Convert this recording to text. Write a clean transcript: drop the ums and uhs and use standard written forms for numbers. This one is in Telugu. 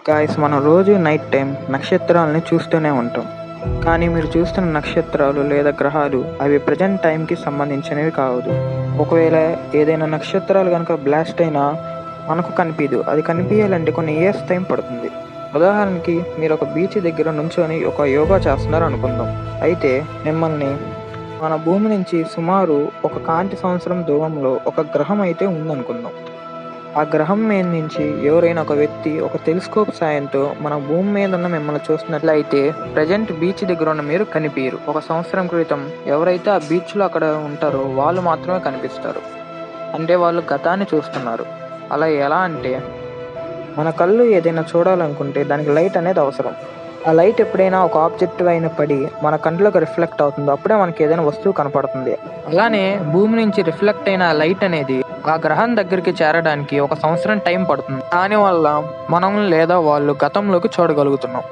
గాయ్స్, మనం రోజు నైట్ టైం నక్షత్రాలని చూస్తూనే ఉంటాం. కానీ మీరు చూస్తున్న నక్షత్రాలు లేదా గ్రహాలు అవి ప్రజెంట్ టైంకి సంబంధించినవి కాదు. ఒకవేళ ఏదైనా నక్షత్రాలు కనుక బ్లాస్ట్ అయినా మనకు కనిపించదు. అది కనిపించాలంటే కొన్ని ఇయర్స్ టైం పడుతుంది. ఉదాహరణకి మీరు ఒక బీచ్ దగ్గర నుంచొని ఒక యోగా చేస్తున్నారు అనుకుందాం. అయితే మిమ్మల్ని మన భూమి నుంచి సుమారు ఒక కాంతి సంవత్సరం దూరంలో ఒక గ్రహం అయితే ఉందనుకుందాం. ఆ గ్రహం మీద నుంచి ఎవరైనా ఒక వ్యక్తి ఒక టెలిస్కోప్ సాయంతో మన భూమి మీద ఉన్న మిమ్మల్ని చూస్తున్నట్లయితే ప్రజెంట్ బీచ్ దగ్గర ఉన్న మీరు కనిపించరు. ఒక సంవత్సరం క్రితం ఎవరైతే ఆ బీచ్లో అక్కడ ఉంటారో వాళ్ళు మాత్రమే కనిపిస్తారు. అంటే వాళ్ళు గతాన్ని చూస్తున్నారు. అలా ఎలా అంటే, మన కళ్ళు ఏదైనా చూడాలనుకుంటే దానికి లైట్ అనేది అవసరం. ఆ లైట్ ఎప్పుడైనా ఒక ఆబ్జెక్ట్ అయిన పడి మన కంట్లోకి రిఫ్లెక్ట్ అవుతుందో అప్పుడే మనకి ఏదైనా వస్తువు కనపడుతుంది. అలానే భూమి నుంచి రిఫ్లెక్ట్ అయిన ఆ లైట్ అనేది ఆ గ్రహం దగ్గరికి చేరడానికి ఒక సంవత్సరం టైం పడుతుంది. దానివల్ల మనం లేదా వాళ్ళు గతంలోకి చూడగలుగుతున్నాం.